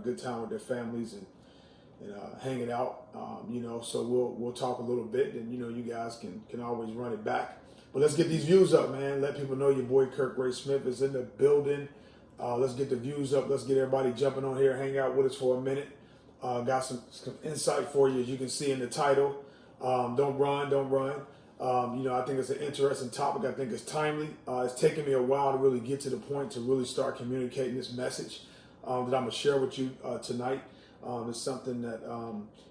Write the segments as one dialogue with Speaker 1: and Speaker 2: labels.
Speaker 1: good time with their families and hanging out. So we'll talk a little bit, and you guys can always run it back. But let's get these views up, man. Let people know your boy Kirk Ray Smith is in the building. Let's get the views up. Let's get everybody jumping on here. Hang out with us for a minute. Got some insight for you, as you can see in the title. Don't run, don't run. I think it's an interesting topic. I think it's timely. It's taken me a while to really get to the point to really start communicating this message that I'm going to share with you tonight. It's something that,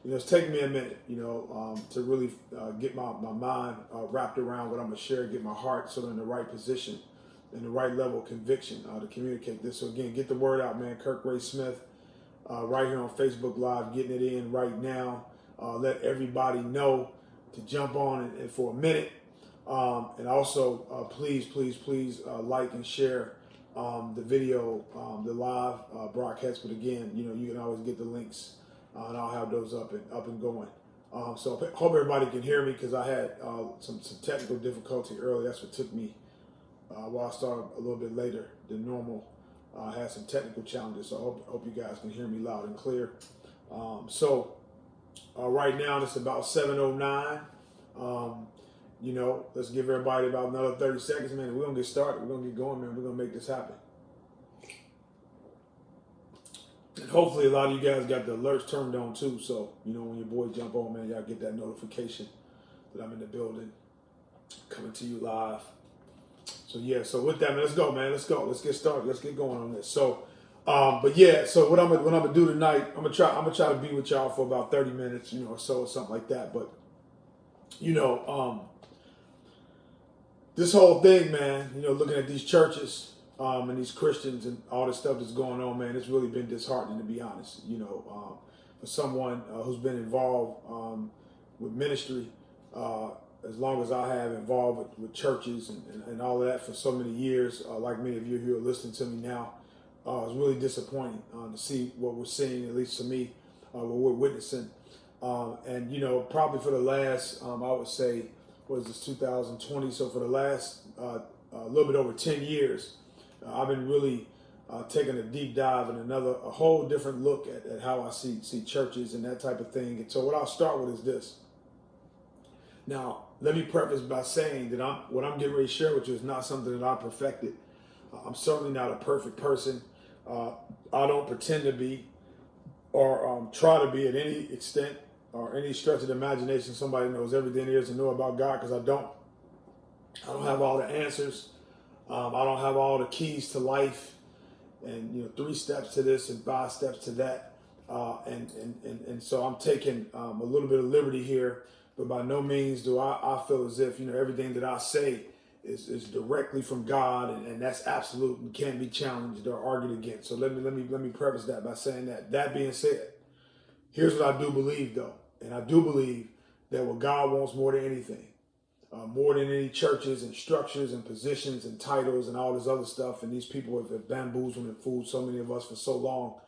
Speaker 1: it's taken me a minute, to really get my mind wrapped around what I'm going to share, get my heart sort of in the right position, in the right level of conviction to communicate this. So again, get the word out, man. Kirk Ray Smith, right here on Facebook Live, getting it in right now. Let everybody know to jump on and for a minute. And also, please like and share the video, the live broadcast. But again, you can always get the links, and I'll have those up and going. So hope everybody can hear me, because I had some technical difficulty earlier. That's what took me while I started a little bit later than normal. I had some technical challenges, so I hope you guys can hear me loud and clear. Right now it's about 7:09. Let's give everybody about another 30 seconds, man. We're gonna get started. We're gonna get going, man. We're gonna make this happen. And hopefully a lot of you guys got the alerts turned on too. So, when your boy jump on, man, y'all get that notification that I'm in the building, coming to you live. So yeah, so with that, man, let's go, man. Let's go. Let's get started. Let's get going on this. So so what I'm gonna do tonight, I'm gonna try to be with y'all for about 30 minutes, or so, or something like that. But this whole thing, man, looking at these churches and these Christians and all this stuff that's going on, man, it's really been disheartening, to be honest. For someone who's been involved with ministry as long as I have, involved with churches and all of that for so many years, like many of you who are listening to me now. It's really disappointing to see what we're seeing, at least to me, what we're witnessing. And probably for the last, I would say, what is this, 2020? So for the last a little bit over 10 years, I've been really taking a deep dive and a whole different look at how I see churches and that type of thing. And so what I'll start with is this. Now, let me preface by saying that what I'm getting ready to share with you is not something that I perfected. I'm certainly not a perfect person. I don't pretend to be or try to be at any extent or any stretch of the imagination somebody knows everything there is to know about God, because I don't. I don't have all the answers. I don't have all the keys to life, and 3 steps to this and 5 steps to that, and so I'm taking a little bit of liberty here, but by no means do I feel as if everything that I say is directly from God, and that's absolute and can't be challenged or argued against. So let me preface that by saying that. That being said, here's what I do believe, though, and I do believe that what God wants more than anything, more than any churches and structures and positions and titles and all this other stuff, and these people have bamboozled and fooled so many of us for so long.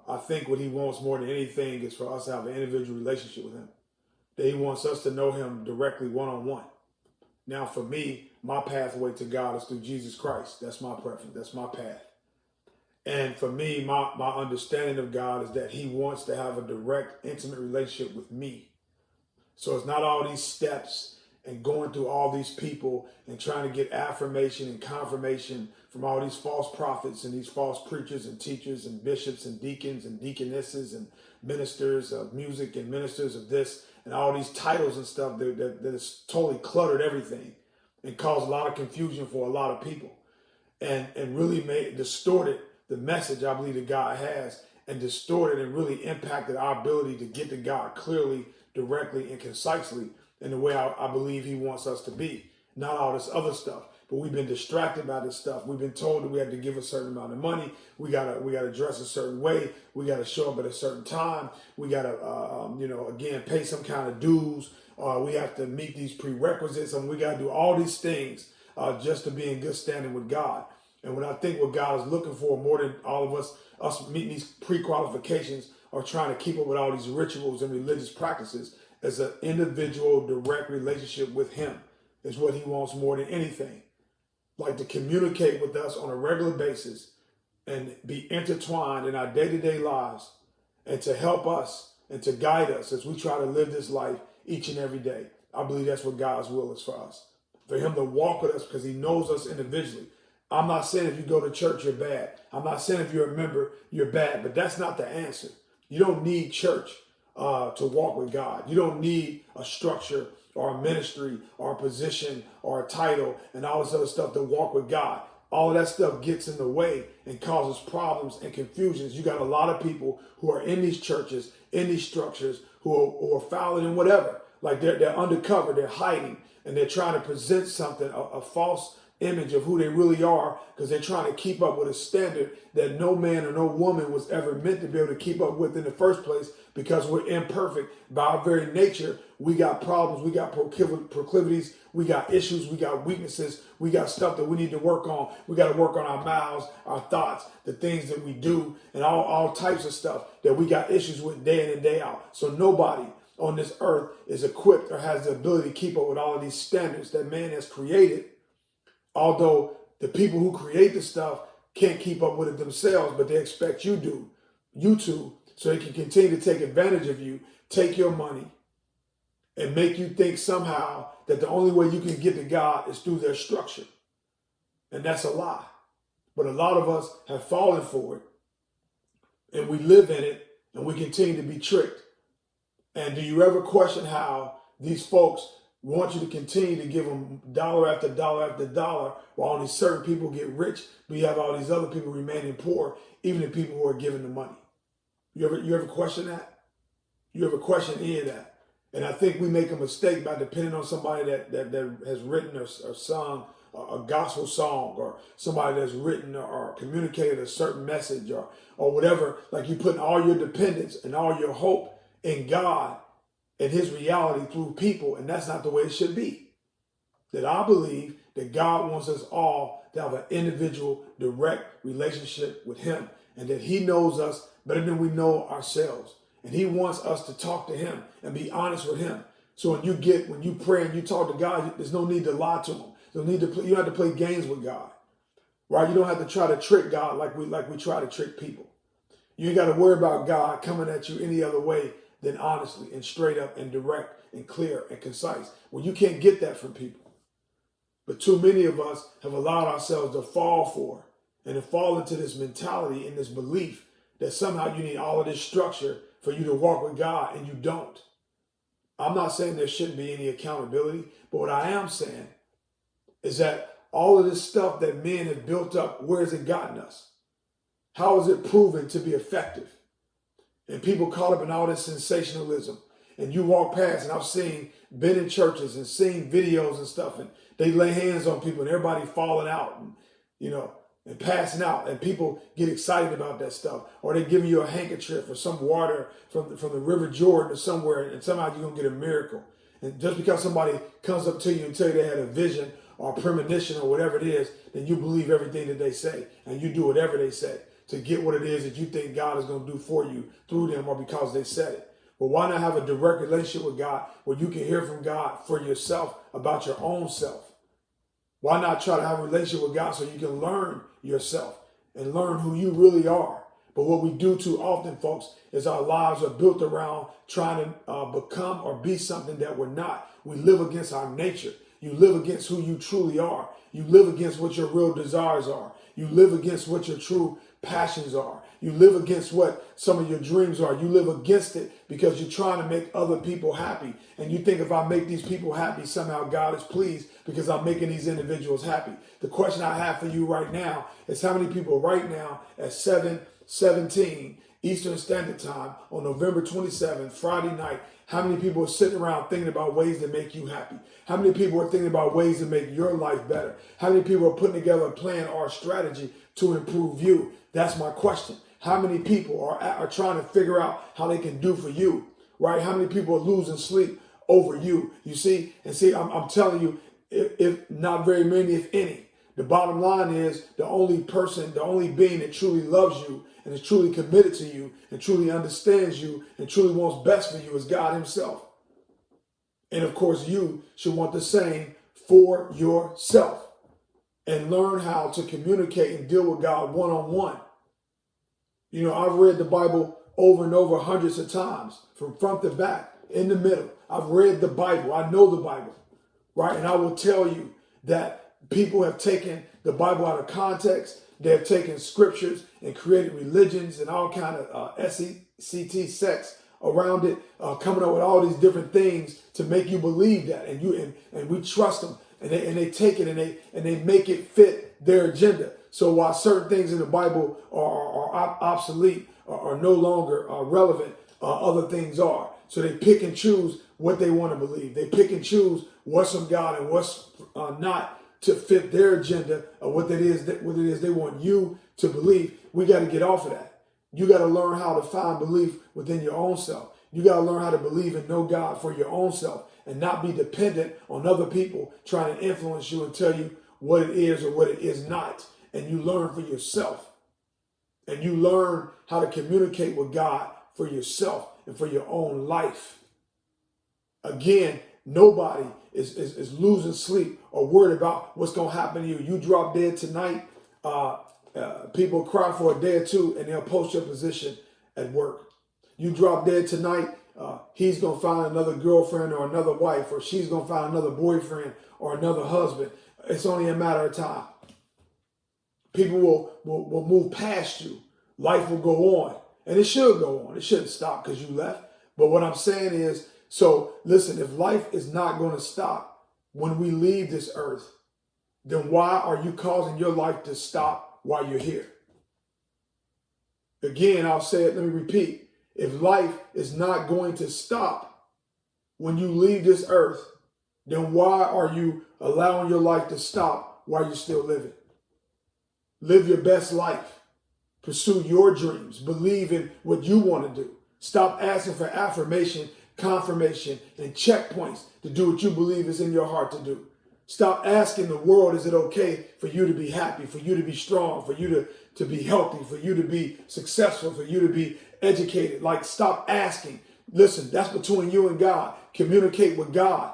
Speaker 1: I think what he wants more than anything is for us to have an individual relationship with him. That he wants us to know him directly, one-on-one. Now, for me, my pathway to God is through Jesus Christ. That's my preference. That's my path. And for me, my understanding of God is that he wants to have a direct, intimate relationship with me. So it's not all these steps and going through all these people and trying to get affirmation and confirmation from all these false prophets and these false preachers and teachers and bishops and deacons and deaconesses and ministers of music and ministers of this and all these titles and stuff that has totally cluttered everything and caused a lot of confusion for a lot of people, and really distorted the message I believe that God has, and distorted and really impacted our ability to get to God clearly, directly, and concisely in the way I believe he wants us to be. Not all this other stuff. But we've been distracted by this stuff. We've been told that we have to give a certain amount of money. We gotta dress a certain way. We gotta show up at a certain time. We gotta, again, pay some kind of dues. We have to meet these prerequisites, and we gotta do all these things just to be in good standing with God. And when I think what God is looking for more than all of us meeting these pre-qualifications or trying to keep up with all these rituals and religious practices, is an individual direct relationship with him is what he wants more than anything. Like to communicate with us on a regular basis and be intertwined in our day-to-day lives, and to help us and to guide us as we try to live this life each and every day. I believe that's what God's will is for us. For him to walk with us because he knows us individually. I'm not saying if you go to church, you're bad. I'm not saying if you're a member, you're bad. But that's not the answer. You don't need church to walk with God. You don't need a structure or a ministry or a position or a title and all this other stuff to walk with God. All of that stuff gets in the way and causes problems and confusions. You got a lot of people who are in these churches, in these structures, who are fouling and whatever. Like they're undercover, they're hiding, and they're trying to present something, a false image of who they really are, because they're trying to keep up with a standard that no man or no woman was ever meant to be able to keep up with in the first place, because we're imperfect by our very nature. We got problems, we got proclivities, we got issues, we got weaknesses, we got stuff that we need to work on. We got to work on our mouths, our thoughts, the things that we do, and all types of stuff that we got issues with day in and day out. So nobody on this earth is equipped or has the ability to keep up with all of these standards that man has created. Although the people who create the stuff can't keep up with it themselves, but they expect you to, so they can continue to take advantage of you, take your money, and make you think somehow that the only way you can get to God is through their structure. And that's a lie. But a lot of us have fallen for it, and we live in it, and we continue to be tricked. And do you ever question how these folks want you to continue to give them dollar after dollar after dollar, while only certain people get rich, but you have all these other people remaining poor, even the people who are giving the money? You ever question that? You ever question any of that? And I think we make a mistake by depending on somebody that has written or sung a gospel song, or somebody that's written or communicated a certain message, or whatever. Like, you putting all your dependence and all your hope in God and his reality through people, and that's not the way it should be. That I believe that God wants us all to have an individual, direct relationship with him, and that he knows us better than we know ourselves. And he wants us to talk to him and be honest with him. So when you pray and you talk to God, there's no need to lie to him. You don't have to play games with God, right? You don't have to try to trick God like we try to trick people. You ain't got to worry about God coming at you any other way than honestly and straight up and direct and clear and concise. Well, you can't get that from people. But too many of us have allowed ourselves to fall for and to fall into this mentality and this belief that somehow you need all of this structure for you to walk with God, and you don't. I'm not saying there shouldn't be any accountability, but what I am saying is that all of this stuff that men have built up, where has it gotten us? How is it proven to be effective? And people caught up in all this sensationalism. And you walk past, and I've been in churches and seen videos and stuff, and they lay hands on people and everybody falling out, and passing out, and people get excited about that stuff. Or they give you a handkerchief or some water from the River Jordan or somewhere, and somehow you're going to get a miracle. And just because somebody comes up to you and tell you they had a vision or a premonition or whatever it is, then you believe everything that they say, and you do whatever they say to get what it is that you think God is going to do for you through them, or because they said it. But why not have a direct relationship with God where you can hear from God for yourself about your own self? Why not try to have a relationship with God so you can learn yourself and learn who you really are? But what we do too often, folks, is our lives are built around trying to become or be something that we're not. We live against our nature. You live against who you truly are. You live against what your real desires are. You live against what your true passions are. You live against what some of your dreams are. You live against it because you're trying to make other people happy. And you think, if I make these people happy, somehow God is pleased because I'm making these individuals happy. The question I have for you right now is, how many people right now at 7:17 Eastern Standard Time on November 27th, Friday night, how many people are sitting around thinking about ways to make you happy? How many people are thinking about ways to make your life better? How many people are putting together a plan or a strategy to improve you? That's my question. How many people are trying to figure out how they can do for you, right? How many people are losing sleep over you? You see? And see, I'm telling you, if not very many, if any. The bottom line is, the only being that truly loves you and is truly committed to you and truly understands you and truly wants best for you is God himself. And of course, you should want the same for yourself, and learn how to communicate and deal with God one-on-one. You know, I've read the Bible over and over hundreds of times, from front to back, in the middle. I've read the Bible. I know the Bible, right? And I will tell you that people have taken the Bible out of context. They have taken scriptures and created religions and all kind of SECT sects around it, coming up with all these different things to make you believe that, and we trust them, and they take it and they make it fit their agenda. So while certain things in the Bible are obsolete, are no longer relevant, other things are. So they pick and choose what they want to believe. They pick and choose what's from God and what's not, to fit their agenda of what it is they want you to believe. We got to get off of that. You got to learn how to find belief within your own self. You got to learn how to believe and know God for your own self and not be dependent on other people trying to influence you and tell you what it is or what it is not. And you learn for yourself. And you learn how to communicate with God for yourself and for your own life. Again, nobody is losing sleep or worried about what's going to happen to you. You drop dead tonight, people cry for a day or two and they'll post your position at work. You drop dead tonight, he's going to find another girlfriend or another wife, or she's going to find another boyfriend or another husband. It's only a matter of time. People will move past you. Life will go on. And it should go on. It shouldn't stop because you left. But what I'm saying is, so listen, if life is not going to stop when we leave this earth, then why are you causing your life to stop while you're here? Again, I'll say it, let me repeat. If life is not going to stop when you leave this earth, then why are you allowing your life to stop while you're still living? Live your best life. Pursue your dreams. Believe in what you want to do. Stop asking for affirmation, confirmation, and checkpoints to do what you believe is in your heart to do. Stop asking the world, is it okay for you to be happy, for you to be strong, for you to be healthy, for you to be successful, for you to be educated? Like, stop asking. Listen, that's between you and God. Communicate with God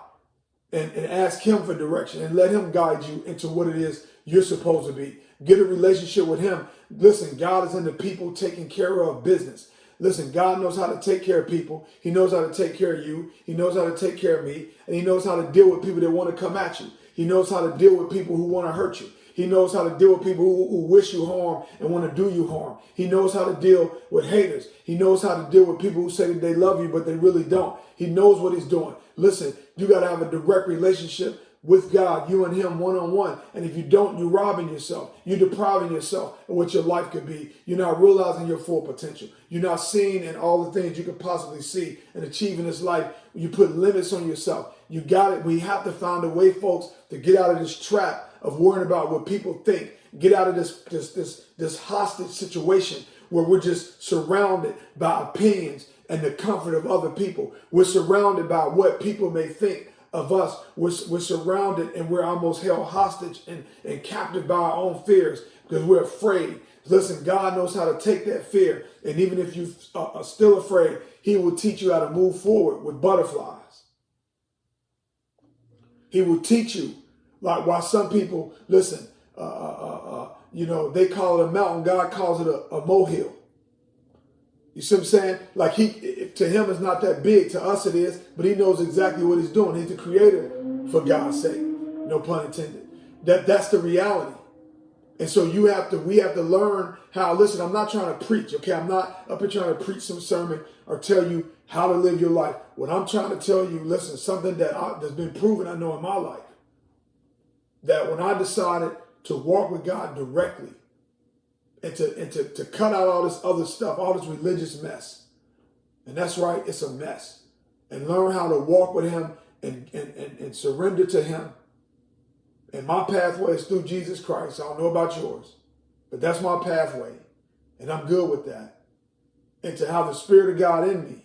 Speaker 1: and ask him for direction and let him guide you into what it is you're supposed to be. Get a relationship with him. Listen, God is in the people taking care of business. Listen, God knows how to take care of people. He knows how to take care of you. He knows how to take care of me. And he knows how to deal with people that want to come at you. He knows how to deal with people who want to hurt you. He knows how to deal with people who wish you harm and want to do you harm. He knows how to deal with haters. He knows how to deal with people who say that they love you, but they really don't. He knows what he's doing. Listen, you got to have a direct relationship with God, you and him one-on-one. And if you don't, you're robbing yourself. You're depriving yourself of what your life could be. You're not realizing your full potential. You're not seeing in all the things you could possibly see and achieve in this life. You put limits on yourself. You got it. We have to find a way, folks, to get out of this trap of worrying about what people think. Get out of this hostage situation where we're just surrounded by opinions and the comfort of other people. We're surrounded by what people may think of us. We're surrounded and we're almost held hostage and captive by our own fears because we're afraid. Listen, God knows how to take that fear. And even if you are still afraid, he will teach you how to move forward with butterflies. He will teach you, like why some people, listen, they call it a mountain. God calls it a molehill. You see what I'm saying? Like to him it's not that big. To us it is, but he knows exactly what he's doing. He's the creator, for God's sake. No pun intended. That's the reality. And so we have to learn how, listen, I'm not trying to preach, okay? I'm not up here trying to preach some sermon or tell you how to live your life. What I'm trying to tell you, listen, something that's been proven, I know in my life, that when I decided to walk with God directly, and to cut out all this other stuff, all this religious mess. And that's right, it's a mess. And learn how to walk with him and surrender to him. And my pathway is through Jesus Christ. I don't know about yours, but that's my pathway. And I'm good with that. And to have the Spirit of God in me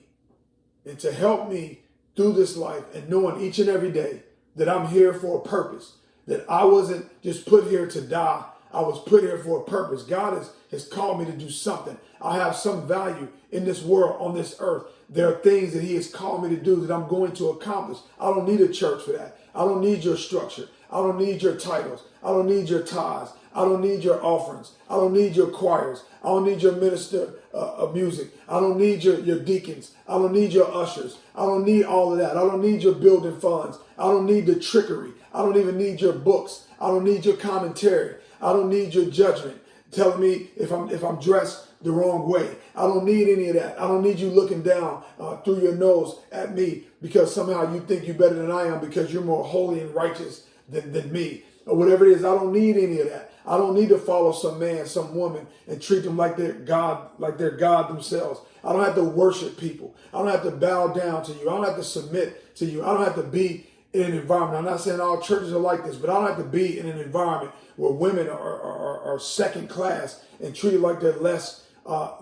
Speaker 1: and to help me through this life and knowing each and every day that I'm here for a purpose, that I wasn't just put here to die. I was put here for a purpose. God has called me to do something. I have some value in this world, on this earth. There are things that he has called me to do that I'm going to accomplish. I don't need a church for that. I don't need your structure. I don't need your titles. I don't need your ties. I don't need your offerings. I don't need your choirs. I don't need your minister of music. I don't need your deacons. I don't need your ushers. I don't need all of that. I don't need your building funds. I don't need the trickery. I don't even need your books. I don't need your commentary. I don't need your judgment telling me if I'm dressed the wrong way. I don't need any of that. I don't need you looking down through your nose at me because somehow you think you're better than I am because you're more holy and righteous than me. Or whatever it is, I don't need any of that. I don't need to follow some man, some woman, and treat them like they're God themselves. I don't have to worship people. I don't have to bow down to you. I don't have to submit to you. I don't have to be in an environment. I'm not saying all churches are like this, but I don't have to be in an environment where women are second class and treated like they're less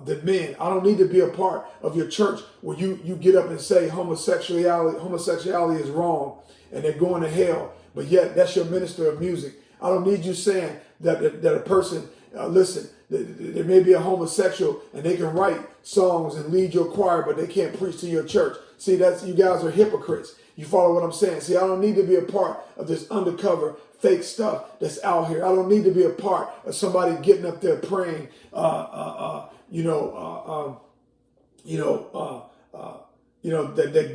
Speaker 1: than men. I don't need to be a part of your church where you get up and say homosexuality is wrong and they're going to hell, but yet that's your minister of music. I don't need you saying that a person, listen, there may be a homosexual and they can write songs and lead your choir, but they can't preach to your church. See, you guys are hypocrites. You follow what I'm saying? See, I don't need to be a part of this undercover fake stuff that's out here. I don't need to be a part of somebody getting up there praying, that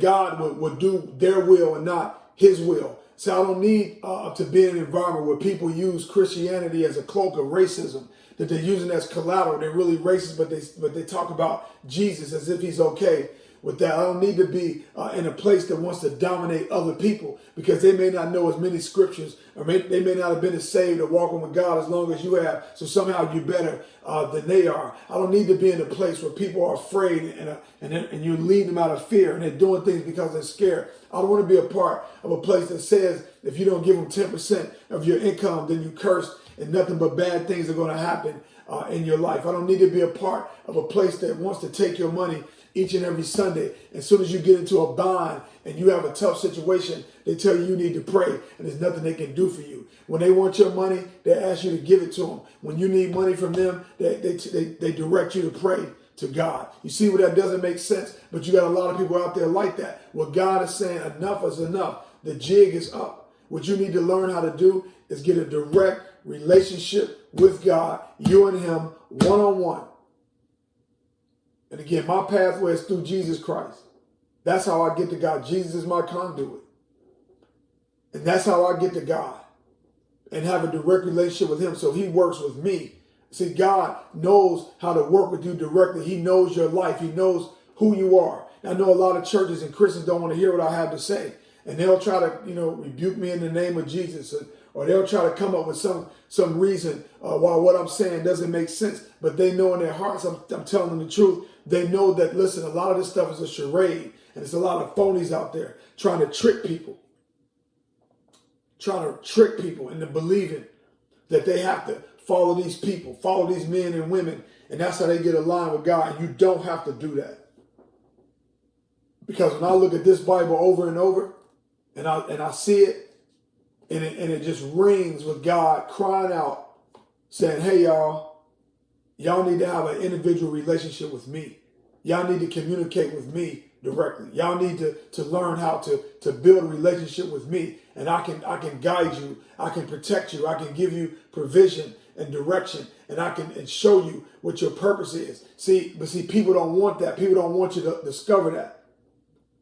Speaker 1: God would do their will and not his will. So I don't need to be in an environment where people use Christianity as a cloak of racism, that they're using as collateral. They're really racist, but they talk about Jesus as if he's okay with that. I don't need to be in a place that wants to dominate other people because they may not know as many scriptures or they may not have been as saved or walking with God as long as you have. So somehow you're better than they are. I don't need to be in a place where people are afraid and you lead them out of fear and they're doing things because they're scared. I don't want to be a part of a place that says if you don't give them 10% of your income, then you cursed and nothing but bad things are going to happen in your life. I don't need to be a part of a place that wants to take your money each and every Sunday. As soon as you get into a bind and you have a tough situation, they tell you need to pray and there's nothing they can do for you. When they want your money, they ask you to give it to them. When you need money from them, they direct you to pray to God. You see where that doesn't make sense, but you got a lot of people out there like that. What God is saying, enough is enough. The jig is up. What you need to learn how to do is get a direct relationship with God, you and him, one-on-one. And again, my pathway is through Jesus Christ. That's how I get to God. Jesus is my conduit. And that's how I get to God and have a direct relationship with him. So he works with me. See, God knows how to work with you directly. He knows your life. He knows who you are. I know a lot of churches and Christians don't want to hear what I have to say. And they'll try to, rebuke me in the name of Jesus. Or they'll try to come up with some reason why what I'm saying doesn't make sense. But they know in their hearts, I'm telling them the truth. They know that, listen, a lot of this stuff is a charade. And there's a lot of phonies out there trying to trick people. Trying to trick people into believing that they have to follow these people, follow these men and women. And that's how they get aligned with God. And you don't have to do that. Because when I look at this Bible over and over, and I see it, and it just rings with God crying out, saying, hey, y'all need to have an individual relationship with me. Y'all need to communicate with me directly. Y'all need to learn how to build a relationship with me. And I can guide you. I can protect you. I can give you provision and direction. And I can show you what your purpose is. But people don't want that. People don't want you to discover that.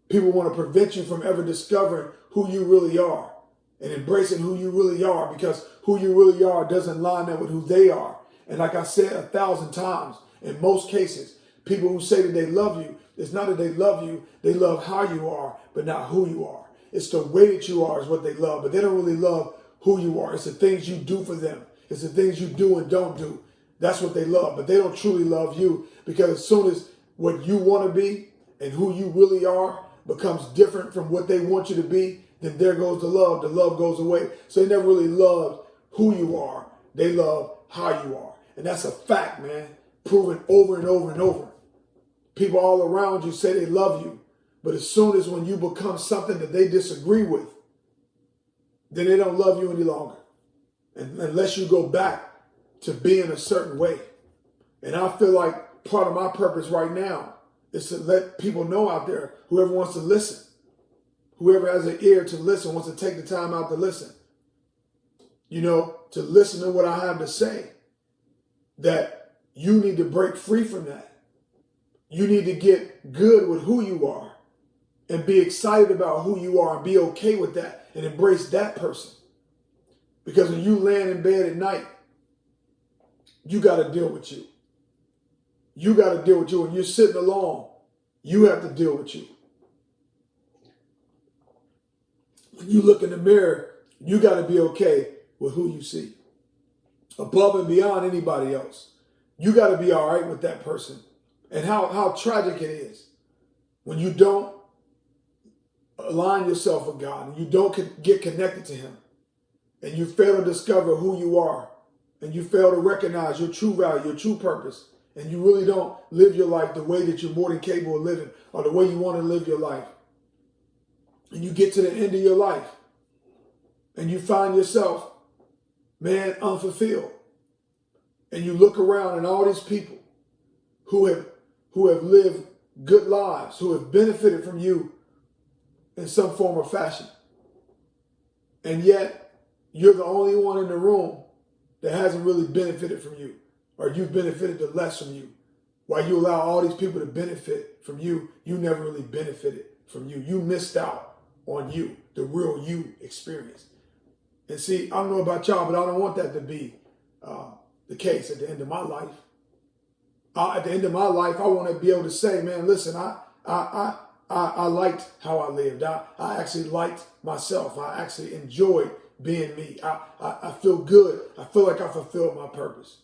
Speaker 1: People want to prevent you from ever discovering who you really are and embracing who you really are, because who you really are doesn't line up with who they are. And like I said 1,000 times, in most cases, people who say that they love you, it's not that they love you, they love how you are, but not who you are. It's the way that you are is what they love, but they don't really love who you are. It's the things you do for them. It's the things you do and don't do. That's what they love, but they don't truly love you, because as soon as what you want to be and who you really are becomes different from what they want you to be, then there goes the love. The love goes away. So they never really loved who you are. They love how you are. And that's a fact, man. Proven over and over and over. People all around you say they love you. But as soon as when you become something that they disagree with, then they don't love you any longer. And unless you go back to being a certain way. And I feel like part of my purpose right now is to let people know out there, whoever wants to listen, whoever has an ear to listen, wants to take the time out to listen, to listen to what I have to say, that you need to break free from that. You need to get good with who you are and be excited about who you are and be okay with that and embrace that person. Because when you land in bed at night, you got to deal with you. You got to deal with you. When you're sitting alone, you have to deal with you. When you look in the mirror, you got to be okay with who you see. Above and beyond anybody else. You got to be all right with that person. And how tragic it is when you don't align yourself with God and you don't get connected to Him and you fail to discover who you are and you fail to recognize your true value, your true purpose, and you really don't live your life the way that you're more than capable of living or the way you want to live your life. And you get to the end of your life and you find yourself, man, unfulfilled. And you look around and all these people who have lived good lives, who have benefited from you in some form or fashion. And yet, you're the only one in the room that hasn't really benefited from you, or you've benefited the less from you. While you allow all these people to benefit from you, you never really benefited from you. You missed out on you, the real you experience. And see, I don't know about y'all, but I don't want that to be the case at the end of my life. At the end of my life, I want to be able to say, man, listen, I liked how I lived. I actually liked myself. I actually enjoyed being me. I feel good. I feel like I fulfilled my purpose.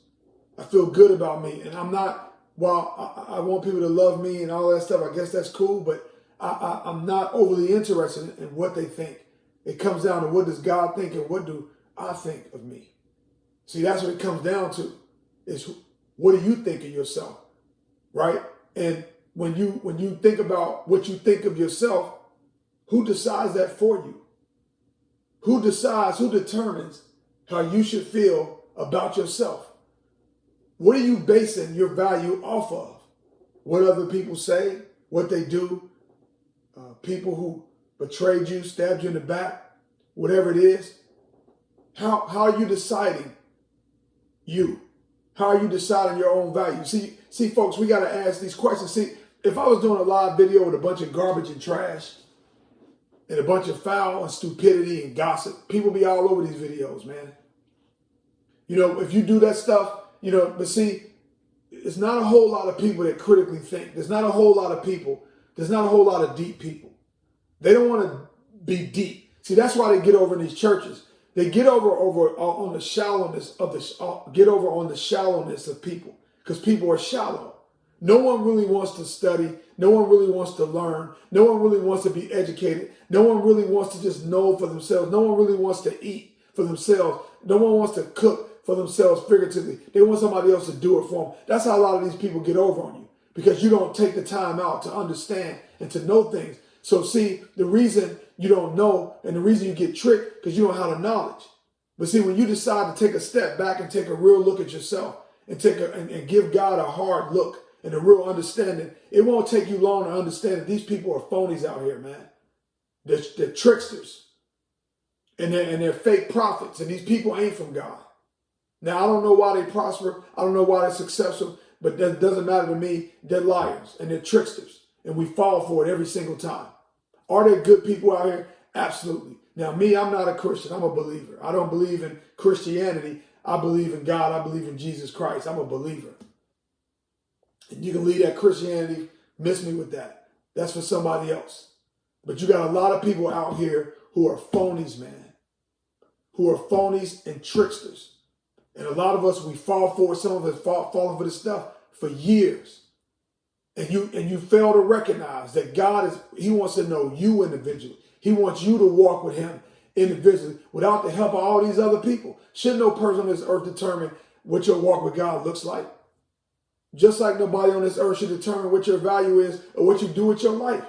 Speaker 1: I feel good about me. And I'm not, while I want people to love me and all that stuff, I guess that's cool, but I'm not overly interested in what they think. It comes down to what does God think and what do I think of me. See, that's what it comes down to, is what do you think of yourself, right? And when you think about what you think of yourself, who decides that for you? Who determines how you should feel about yourself? What are you basing your value off of? What other people say, what they do, people who betrayed you, stabbed you in the back, whatever it is. How are you deciding you? How are you deciding your own value? See, folks, we got to ask these questions. See, if I was doing a live video with a bunch of garbage and trash and a bunch of foul and stupidity and gossip, people be all over these videos, man. If you do that stuff, but see, it's not a whole lot of people that critically think. There's not a whole lot of people. There's not a whole lot of deep people. They don't want to be deep. See, that's why they get over in these churches. They get over on the shallowness of the shallowness of people, because people are shallow. No one really wants to study. No one really wants to learn. No one really wants to be educated. No one really wants to just know for themselves. No one really wants to eat for themselves. No one wants to cook for themselves figuratively. They want somebody else to do it for them. That's how a lot of these people get over on you, because you don't take the time out to understand and to know things. So see, the reason you don't know and the reason you get tricked, because you don't have the knowledge. But see, when you decide to take a step back and take a real look at yourself and and give God a hard look and a real understanding, it won't take you long to understand that these people are phonies out here, man. They're tricksters and they're fake prophets, and these people ain't from God. Now, I don't know why they prosper. I don't know why they're successful, but that doesn't matter to me. They're liars and they're tricksters, and we fall for it every single time. Are there good people out here? Absolutely. Now, me, I'm not a Christian. I'm a believer. I don't believe in Christianity. I believe in God. I believe in Jesus Christ. I'm a believer. And you can leave that Christianity, miss me with that. That's for somebody else. But you got a lot of people out here who are phonies, man. Who are phonies and tricksters. And a lot of us, we fall for it. Some of us falling for this stuff for years. And you fail to recognize that God He wants to know you individually. He wants you to walk with Him individually without the help of all these other people. Should no person on this earth determine what your walk with God looks like? Just like nobody on this earth should determine what your value is or what you do with your life.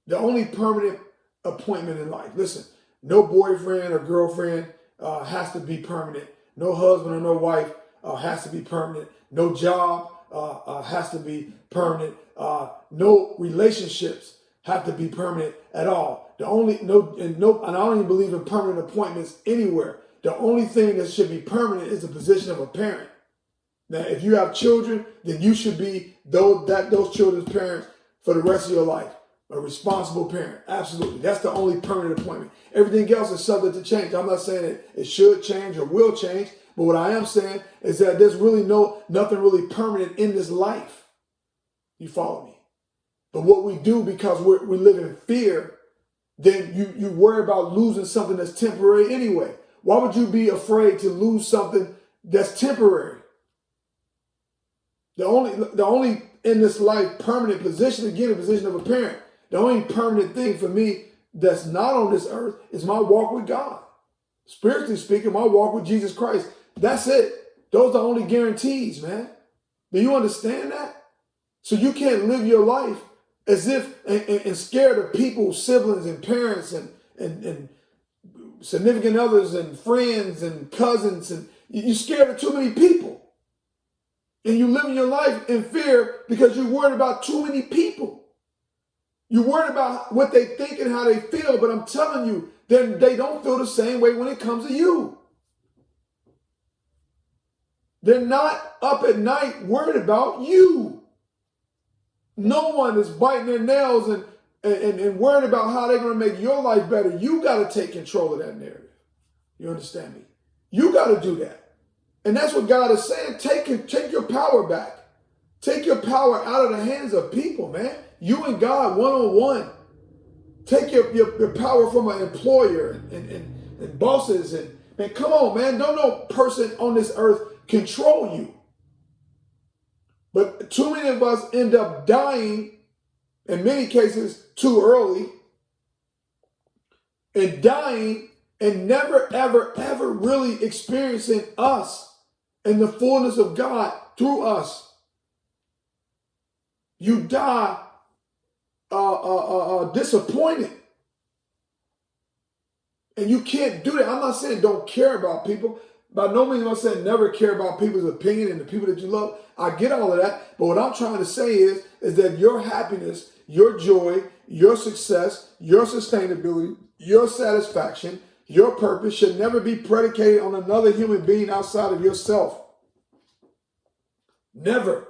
Speaker 1: The only permanent appointment in life, listen, no boyfriend or girlfriend has to be permanent. No husband or no wife has to be permanent. No job has to be permanent. No relationships have to be permanent at all. And I don't even believe in permanent appointments anywhere. The only thing that should be permanent is the position of a parent. Now, if you have children, then you should be those children's parents for the rest of your life. A responsible parent. Absolutely. That's the only permanent appointment. Everything else is subject to change. I'm not saying it should change or will change, but what I am saying is that there's really nothing really permanent in this life. You follow me? But what we do, because we live in fear, then you worry about losing something that's temporary anyway. Why would you be afraid to lose something that's temporary? The only in this life permanent position, again, the position of a parent. The only permanent thing for me that's not on this earth is my walk with God. Spiritually speaking, my walk with Jesus Christ. That's it. Those are the only guarantees, man. Do you understand that? So you can't live your life as if and scared of people, siblings and parents and significant others and friends and cousins, and you're scared of too many people. And you live your life in fear because you're worried about too many people. You're worried about what they think and how they feel, but I'm telling you, they don't feel the same way when it comes to you. They're not up at night worried about you. No one is biting their nails and worried about how they're going to make your life better. You got to take control of that narrative. You understand me? You got to do that. And that's what God is saying. Take your power back. Take your power out of the hands of people, man. You and God one-on-one. Take your power from an employer and bosses. And man, come on, man. Don't no person on this earth control you. But too many of us end up dying, in many cases, too early. And dying and never, ever, ever really experiencing us and the fullness of God through us. You die disappointed. And you can't do that. I'm not saying don't care about people. By no means am I saying never care about people's opinion and the people that you love. I get all of that. But what I'm trying to say is that your happiness, your joy, your success, your sustainability, your satisfaction, your purpose should never be predicated on another human being outside of yourself. Never.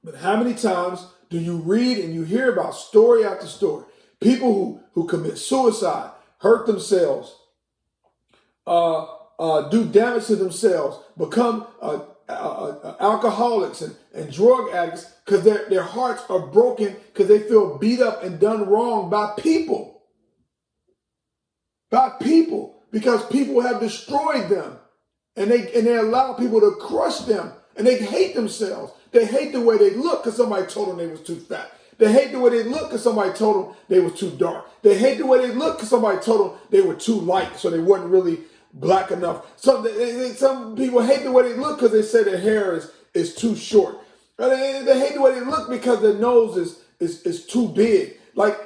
Speaker 1: But how many times do you read and you hear about story after story? People who commit suicide, hurt themselves, do damage to themselves, become alcoholics and drug addicts because their hearts are broken because they feel beat up and done wrong by people. By people. Because people have destroyed them. And they allow people to crush them. And they hate themselves. They hate the way they look because somebody told them they was too fat. They hate the way they look because somebody told them they was too dark. They hate the way they look because somebody told them they were too light, so they wasn't really black enough. Some people hate the way they look because they say their hair is too short. They hate the way they look because their nose is too big. Like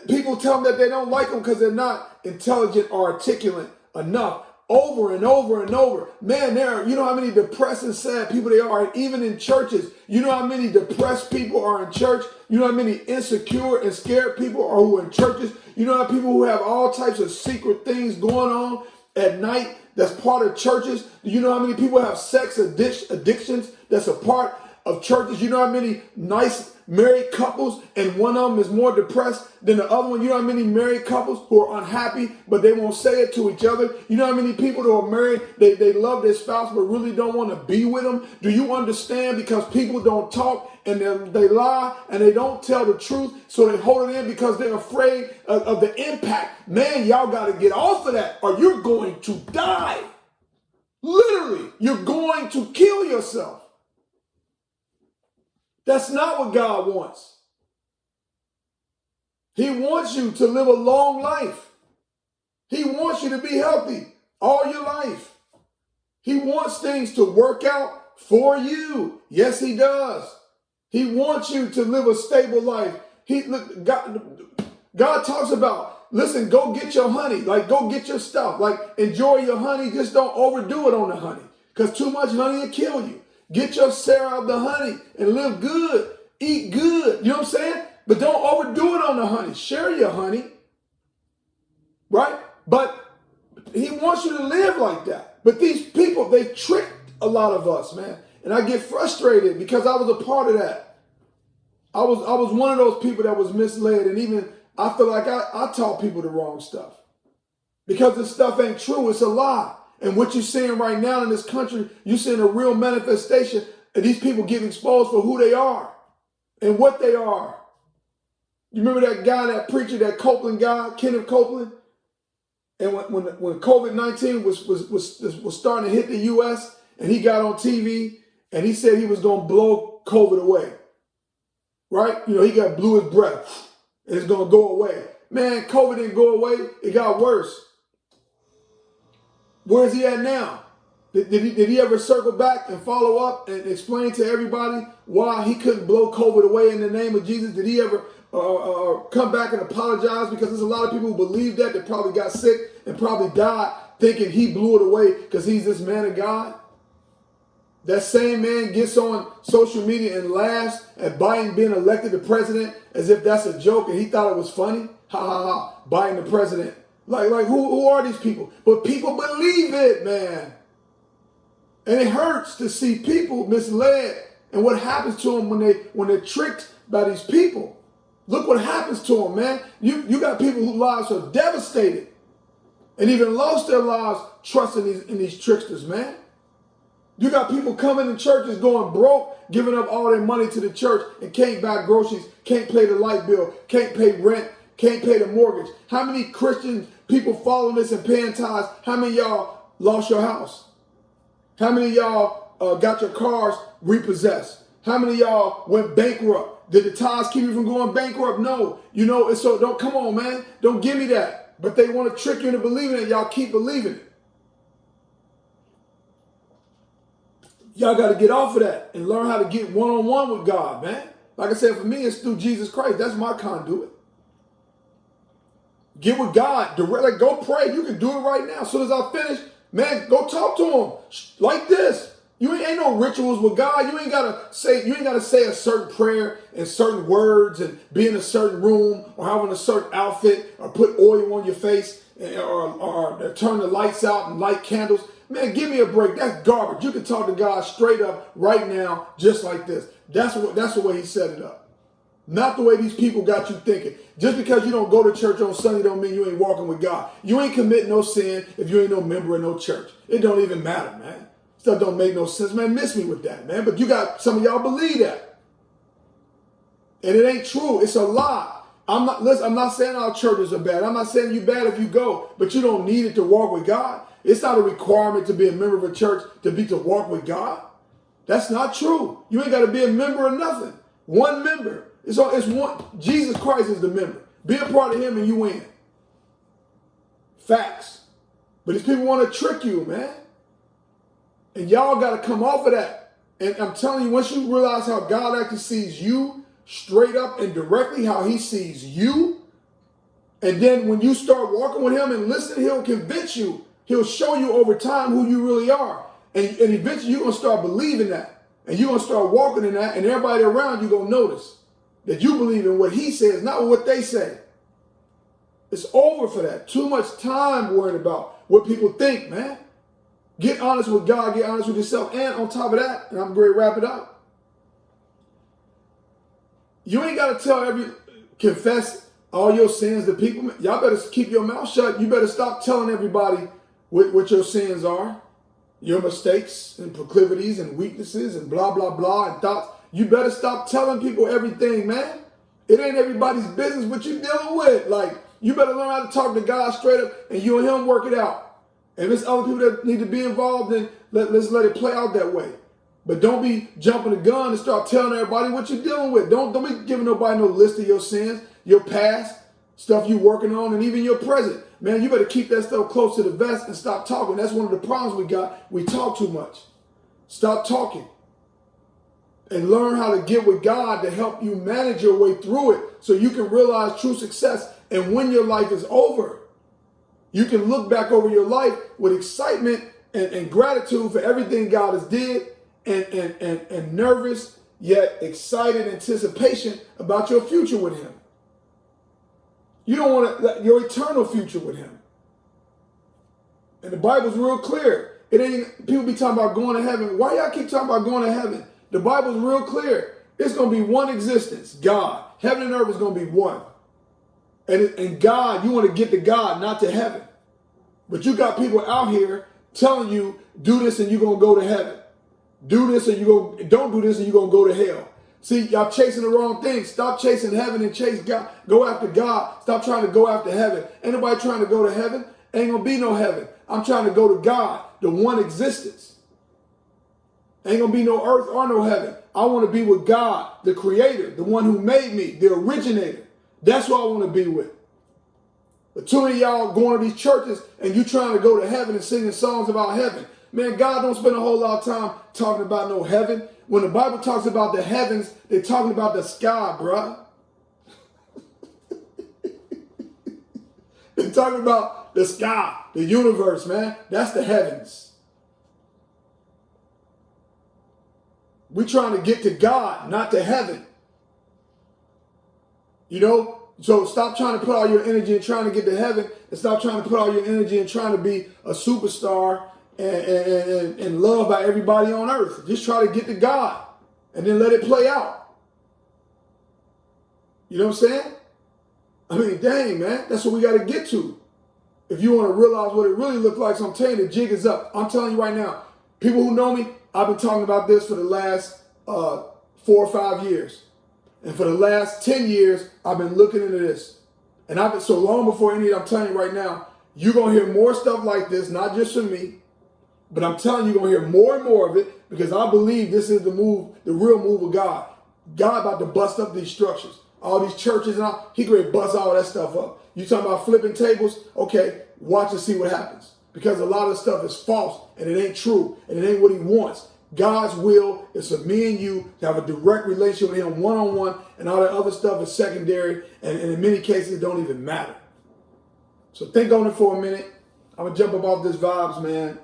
Speaker 1: people tell them that they don't like them because they're not intelligent or articulate enough. Over and over and over. Man, you know how many depressed and sad people they are, even in churches. You know how many depressed people are in church. You know how many insecure and scared people are who are in churches. You know how people who have all types of secret things going on at night that's part of churches. You know how many people have sex addictions that's a part of churches. You know how many nice married couples and one of them is more depressed than the other one. You know how many married couples who are unhappy but they won't say it to each other. You know how many people who are married, they love their spouse but really don't want to be with them. Do you understand? Because people don't talk and they lie and they don't tell the truth, so they hold it in because they're afraid of the impact. Man, y'all got to get off of that or you're going to die. Literally, you're going to kill yourself. That's not what God wants. He wants you to live a long life. He wants you to be healthy all your life. He wants things to work out for you. Yes, he does. He wants you to live a stable life. God talks about, listen, go get your honey. Like, go get your stuff. Like, enjoy your honey. Just don't overdo it on the honey. Because too much honey will kill you. Get your share of the honey and live good. Eat good. You know what I'm saying? But don't overdo it on the honey. Share your honey. right? But he wants you to live like that. But these people, they tricked a lot of us, man. And I get frustrated because I was a part of that. I was one of those people that was misled, and even I feel like I taught people the wrong stuff. Because this stuff ain't true, it's a lie. And what you're seeing right now in this country, you're seeing a real manifestation of these people getting exposed for who they are and what they are. You remember that guy, that preacher, that Copeland guy, Kenneth Copeland? And when COVID-19 was starting to hit the U.S., and he got on TV and he said he was going to blow COVID away, right? You know, he blew his breath and it's going to go away. Man, COVID didn't go away. It got worse. Where's he at now? Did he ever circle back and follow up and explain to everybody why he couldn't blow COVID away in the name of Jesus? Did he ever come back and apologize? Because there's a lot of people who believe that probably got sick and probably died thinking he blew it away because he's this man of God. That same man gets on social media and laughs at Biden being elected the president as if that's a joke and he thought it was funny. Ha ha ha, Biden the president. Like who are these people? But people believe it, man. And it hurts to see people misled and what happens to them when they're tricked by these people. Look what happens to them, man. You got people whose lives are devastated and even lost their lives trusting in these tricksters, man. You got people coming to churches going broke, giving up all their money to the church and can't buy groceries, can't pay the light bill, can't pay rent, can't pay the mortgage. How many Christian people following this and paying tithes? How many of y'all lost your house? How many of y'all got your cars repossessed? How many of y'all went bankrupt? Did the tithes keep you from going bankrupt? No. You know, and so don't, come on, man. Don't give me that. But they want to trick you into believing it. Y'all keep believing it. Y'all got to get off of that and learn how to get one-on-one with God, man. Like I said, for me, it's through Jesus Christ. That's my conduit. Get with God. Like, go pray. You can do it right now. As soon as I finish, man, go talk to him like this. You ain't no rituals with God. You ain't gotta say a certain prayer and certain words and be in a certain room or having a certain outfit or put oil on your face or turn the lights out and light candles. Man, give me a break. That's garbage. You can talk to God straight up right now, just like this. That's the way he set it up. Not the way these people got you thinking. Just because you don't go to church on Sunday don't mean you ain't walking with God. You ain't committing no sin if you ain't no member of no church. It don't even matter, man. Stuff don't make no sense, man. Miss me with that, man. But you got some of y'all believe that. And it ain't true. It's a lie. I'm not saying our churches are bad. I'm not saying you bad if you go, but you don't need it to walk with God. It's not a requirement to be a member of a church to walk with God. That's not true. You ain't got to be a member of nothing. One member. It's one. Jesus Christ is the member. Be a part of him and you win. Facts. But these people want to trick you, man. And y'all got to come off of that. And I'm telling you, once you realize how God actually sees you, straight up and directly, how he sees you, and then when you start walking with him and listening, he'll convince you. He'll show you over time who you really are. And eventually you're going to start believing that. And you're going to start walking in that. And everybody around you going to notice that you believe in what he says, not what they say. It's over for that. Too much time worrying about what people think, man. Get honest with God. Get honest with yourself. And on top of that, and I'm going to wrap it up, you ain't got to confess all your sins to people. Y'all better keep your mouth shut. You better stop telling everybody what your sins are, your mistakes and proclivities and weaknesses and blah, blah, blah and thoughts. You better stop telling people everything, man. It ain't everybody's business what you're dealing with. Like, you better learn how to talk to God straight up and you and him work it out. And if there's other people that need to be involved, then let's let it play out that way. But don't be jumping the gun and start telling everybody what you're dealing with. Don't be giving nobody no list of your sins, your past, stuff you're working on, and even your present. Man, you better keep that stuff close to the vest and stop talking. That's one of the problems we got. We talk too much. Stop talking. And learn how to get with God to help you manage your way through it so you can realize true success. And when your life is over, you can look back over your life with excitement and gratitude for everything God has did and nervous yet excited anticipation about your future with him. You don't want your eternal future with him. And the Bible's real clear. It ain't, people be talking about going to heaven. Why y'all keep talking about going to heaven? The Bible's real clear. It's going to be one existence, God. Heaven and earth is going to be one. And God, you want to get to God, not to heaven. But you got people out here telling you, do this and you're going to go to heaven. Do this and don't do this and you're going to go to hell. See, y'all chasing the wrong thing. Stop chasing heaven and chase God. Go after God. Stop trying to go after heaven. Ain't nobody trying to go to heaven. Ain't going to be no heaven. I'm trying to go to God, the one existence. Ain't going to be no earth or no heaven. I want to be with God, the creator, the one who made me, the originator. That's what I want to be with. But too many of y'all going to these churches and you trying to go to heaven and singing songs about heaven. Man, God don't spend a whole lot of time talking about no heaven. When the Bible talks about the heavens, they're talking about the sky, bruh. They're talking about the sky, the universe, man. That's the heavens. We're trying to get to God, not to heaven. You know? So stop trying to put all your energy in trying to get to heaven and stop trying to put all your energy in trying to be a superstar and loved by everybody on earth. Just try to get to God and then let it play out. You know what I'm saying? I mean, dang, man, that's what we got to get to. If you want to realize what it really looks like, so I'm telling you, the jig is up. I'm telling you right now, people who know me, I've been talking about this for the last 4 or 5 years. And for the last 10 years, I've been looking into this. And I've been so long before any of it, I'm telling you right now, you're going to hear more stuff like this, not just from me, but I'm telling you, you're going to hear more and more of it because I believe this is the move, the real move of God. God about to bust up these structures. All these churches and all, he going to bust all that stuff up. You talking about flipping tables? Okay, watch and see what happens. Because a lot of stuff is false and it ain't true and it ain't what he wants. God's will is for me and you to have a direct relationship with him one-on-one, and all that other stuff is secondary, and in many cases, it don't even matter. So think on it for a minute. I'm going to jump up off this vibes, man.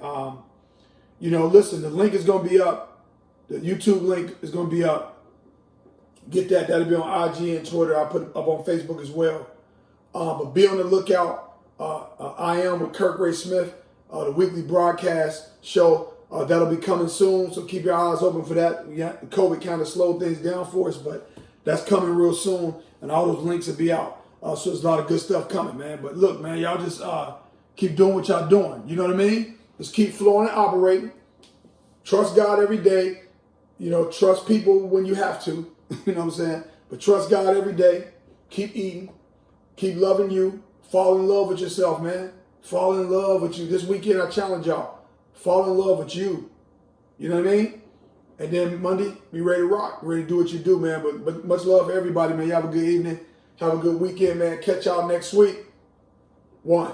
Speaker 1: You know, listen, the link is going to be up. The YouTube link is going to be up. Get that. That'll be on IG and Twitter. I'll put it up on Facebook as well. But be on the lookout. I Am with Kirk Ray Smith, the weekly broadcast show. That'll be coming soon, so keep your eyes open for that. COVID kind of slowed things down for us, but that's coming real soon, and all those links will be out. So there's a lot of good stuff coming, man. But look, man, y'all just keep doing what y'all doing. You know what I mean? Just keep flowing and operating. Trust God every day. You know, trust people when you have to. You know what I'm saying? But trust God every day. Keep eating. Keep loving you. Fall in love with yourself, man. Fall in love with you. This weekend, I challenge y'all. Fall in love with you. You know what I mean? And then Monday, be ready to rock. Ready to do what you do, man. But much love for everybody, man. You have a good evening. Have a good weekend, man. Catch y'all next week. 1.